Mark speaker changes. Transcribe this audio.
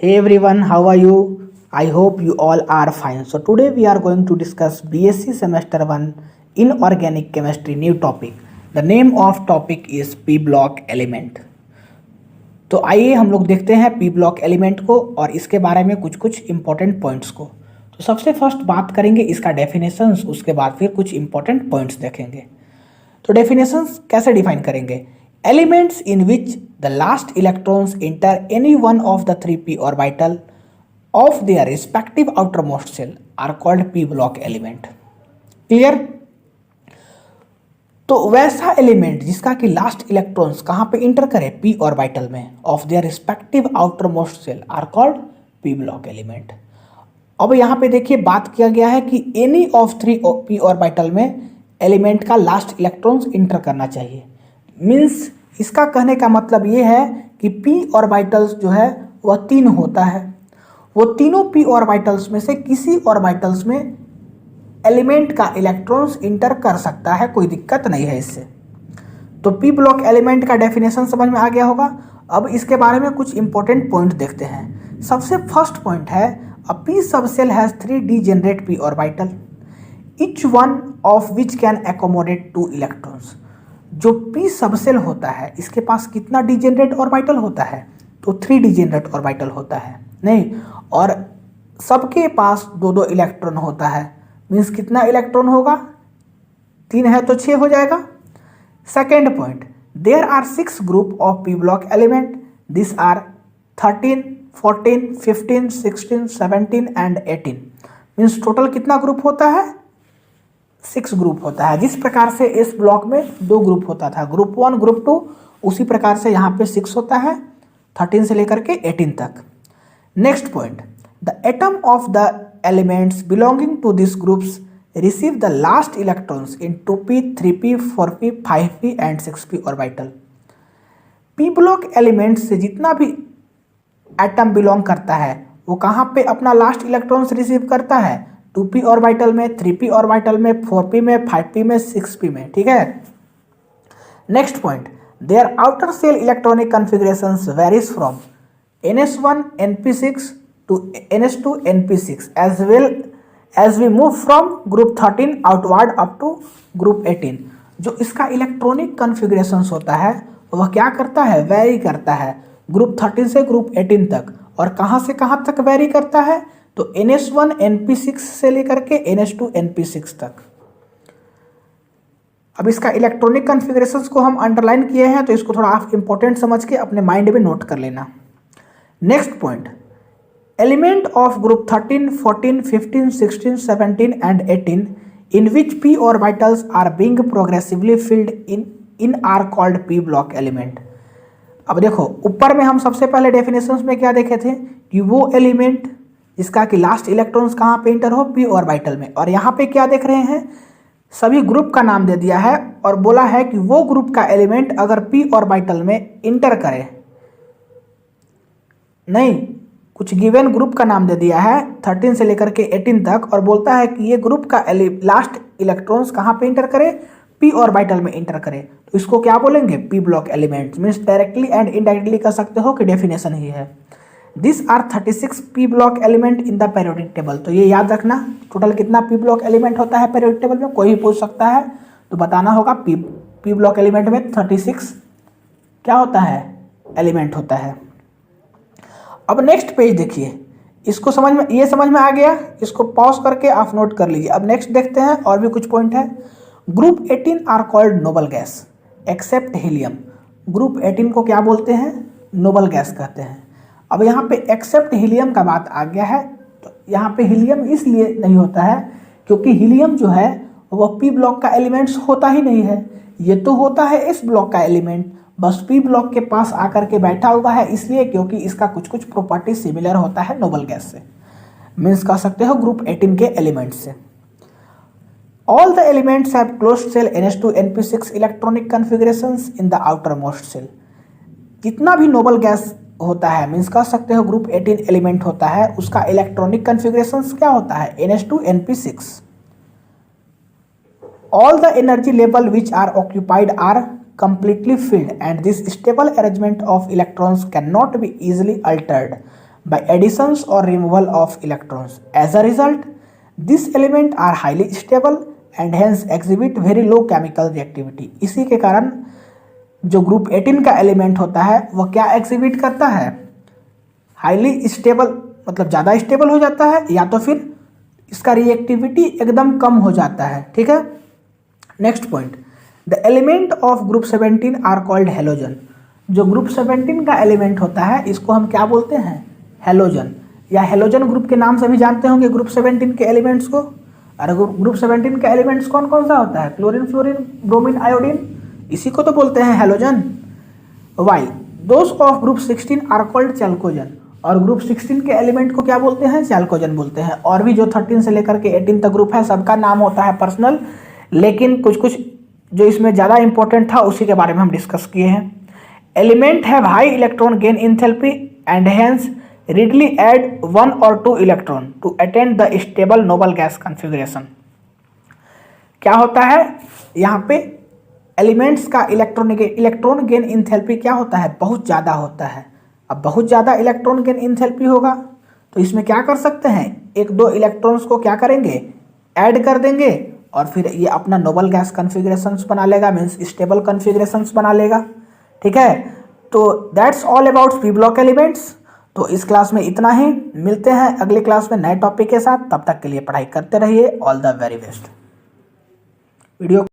Speaker 1: Hey everyone, how are you? I hope you all are fine. So today we are going to discuss BSc semester 1 inorganic chemistry new topic. The name of topic is P block element. तो आइए हम लोग देखते हैं P block element को और इसके बारे में कुछ कुछ इंपॉर्टेंट पॉइंट्स को। तो सबसे फर्स्ट बात करेंगे इसका डेफिनेशंस, उसके बाद फिर कुछ इंपॉर्टेंट पॉइंट्स देखेंगे। तो डेफिनेशंस कैसे डिफाइन करेंगे? Elements in which the last electrons enter any one of the 3p orbital of their respective outermost shell are called P block element. Clear? तो वैसा एलिमेंट जिसका कि लास्ट इलेक्ट्रॉन्स कहाँ पे इंटर करे? पी ऑर्बिटल में of their respective outermost shell are called P block element. अब यहाँ पे देखिए बात किया गया है कि एनी ऑफ 3 पी ऑर्बिटल में एलिमेंट का लास्ट इलेक्ट्रॉन्स इंटर करना चाहिए। मीन्स इसका कहने का मतलब ये है कि पी ऑर्बिटल्स जो है वह 3 होता है। वो तीनों पी ऑर्बिटल्स में से किसी ऑर्बिटल्स में एलिमेंट का इलेक्ट्रॉन्स इंटर कर सकता है, कोई दिक्कत नहीं है इससे। तो पी ब्लॉक एलिमेंट का डेफिनेशन समझ में आ गया होगा। अब इसके बारे में कुछ इंपॉर्टेंट पॉइंट देखते हैं। सबसे फर्स्ट पॉइंट है a P subshell has 3 degenerate P orbital each one of which can accommodate 2 electrons. जो पी सबसेल होता है इसके पास कितना डीजेनरेट ऑर्बिटल होता है? तो 3 डीजेनरेट ऑर्बिटल होता है नहीं, और सबके पास 2-2 इलेक्ट्रॉन होता है। मीन्स कितना इलेक्ट्रॉन होगा? 3 है तो 6 हो जाएगा। Second point, there are 6 group of P block element. This are 13, 14, 15, 16, 17 and 18। Means total कितना ग्रुप होता है? 6 ग्रुप होता है। जिस प्रकार से इस ब्लॉक में 2 ग्रुप होता था, ग्रुप 1 ग्रुप 2, उसी प्रकार से यहाँ पे 6 होता है, 13 से लेकर के 18 तक। Next point, the atom of the elements belonging to this groups receive the last electrons in 2p, 3p, 4p, 5p and 6p orbital. P block element से जितना भी एटम बिलोंग करता है वो कहाँ पे अपना लास्ट इलेक्ट्रॉन्स रिसीव करता है? 2p ऑर्बिटल में, 3p ऑर्बिटल में, 4p में, 5p में, 6p में। ठीक है। Next point, their outer shell electronic configurations varies from ns1 np6 to ns2 np6 as well as we move from group 13 outward up to group 18। जो इसका electronic configurations होता है वह क्या करता है? वेरी करता है ग्रुप 13 से ग्रुप 18 तक। और कहाँ से कहाँ तक वेरी करता है? तो ns1 np6 से लेकर के ns2 np6 तक। अब इसका इलेक्ट्रॉनिक कॉन्फ़िगरेशंस को हम अंडरलाइन किए हैं, तो इसको थोड़ा आप इंपॉर्टेंट समझ के अपने माइंड में नोट कर लेना। Next point, element of group 13, 14, 15, 16, 17 and 18 in which P orbitals are being progressively filled in are called P block element. अब देखो ऊपर में हम सबसे पहले डेफिनेशंस में क्या देखे थे कि वो एलिमेंट जिसका कि लास्ट इलेक्ट्रॉन्स कहाँ पे इंटर हो? पी ऑर्बिटल में। और यहाँ पे क्या देख रहे हैं? सभी ग्रुप का नाम दे दिया है और बोला है कि वो ग्रुप का एलिमेंट अगर पी ऑर्बिटल में इंटर करे, नहीं, कुछ गिवन ग्रुप का नाम दे दिया है 13 से लेकर के 18 तक, और बोलता है कि ये ग्रुप का लास्ट इलेक्ट्रॉन्स कहाँ पे इंटर करे? पी ऑर्बिटल में इंटर करे। तो इसको क्या बोलेंगे? P block element. Means directly and indirectly कह सकते हो कि डेफिनेशन ही है। This are 36 P block element in the periodic table. तो ये याद रखना, टोटल कितना पी ब्लॉक एलिमेंट होता है पेरियोडिक टेबल में? कोई भी पूछ सकता है, तो बताना होगा पी ब्लॉक एलिमेंट में 36 क्या होता है? एलिमेंट होता है। अब नेक्स्ट पेज देखिए, इसको समझ में, ये समझ में आ गया, इसको पॉज करके आप नोट कर लीजिए। अब नेक्स्ट देखते हैं, और भी कुछ पॉइंट है। Group 18 are called noble gas except helium. Group 18 को क्या बोलते हैं? नोबल गैस कहते हैं। अब यहाँ पे एक्सेप्ट हीलियम का बात आ गया है, तो यहाँ पे हीलियम इसलिए नहीं होता है क्योंकि हीलियम जो है वह पी ब्लॉक का एलिमेंट्स होता ही नहीं है। ये तो होता है इस ब्लॉक का एलिमेंट, बस पी ब्लॉक के पास आकर के बैठा हुआ है, इसलिए क्योंकि इसका कुछ कुछ प्रॉपर्टी सिमिलर होता है नोबल गैस से। मीन्स कह सकते हो ग्रुप 18 के एलिमेंट्स से। All the elements have closed shell ns2 np6 electronic configurations in the outermost shell. जितना भी नोबल गैस होता है, मीन्स कह सकते हो ग्रुप 18 एलिमेंट होता है, उसका इलेक्ट्रॉनिक कॉन्फ़िगरेशंस क्या होता है? ns2 np6। All the energy level which are occupied are completely filled and this stable arrangement of electrons cannot be easily altered by additions or removal of electrons. As a result, these elements are highly stable and hence exhibit very low chemical reactivity. इसी के कारण जो group 18 का element होता है वह क्या exhibit करता है, हाईली स्टेबल, मतलब ज़्यादा स्टेबल हो जाता है, या तो फिर इसका रिएक्टिविटी एकदम कम हो जाता है। ठीक है, next point, the element of group 17 are called halogen. जो ग्रुप 17 का एलिमेंट होता है इसको हम क्या बोलते हैं, हेलोजन, या हेलोजन ग्रुप के नाम से भी जानते होंगे ग्रुप 17 के एलिमेंट्स को। और ग्रुप 17 के एलिमेंट्स कौन कौन सा होता है, क्लोरीन, फ्लोरीन, ब्रोमीन, आयोडीन, इसी को तो बोलते हैं halogen. Why those of group 16 are called chalcogen. और ग्रुप 16 के एलिमेंट को क्या बोलते हैं, चैल्कोजन बोलते हैं। और भी जो 13 से लेकर के 18 तक ग्रुप है सबका नाम होता है पर्सनल, लेकिन कुछ कुछ जो इसमें ज़्यादा इंपॉर्टेंट था उसी के बारे में हम डिस्कस किए हैं। Element have high electron gain enthalpy and hence readily add 1 or 2 electron to attain the stable noble gas configuration। क्या होता है यहाँ पे, एलिमेंट्स का इलेक्ट्रॉन गेन इंथैल्पी क्या होता है, बहुत ज़्यादा होता है। अब बहुत ज़्यादा इलेक्ट्रॉन गेन इंथैल्पी होगा तो इसमें क्या कर सकते हैं, 1-2 इलेक्ट्रॉन्स को क्या करेंगे, ऐड कर देंगे और फिर ये अपना नोबल गैस कन्फिग्रेशंस बना लेगा, मीन्स स्टेबल कन्फिग्रेशंस बना लेगा। ठीक है, तो that's all about P block elements. तो इस क्लास में इतना ही, मिलते हैं अगले क्लास में नए टॉपिक के साथ। तब तक के लिए पढ़ाई करते रहिए। All the very best. Video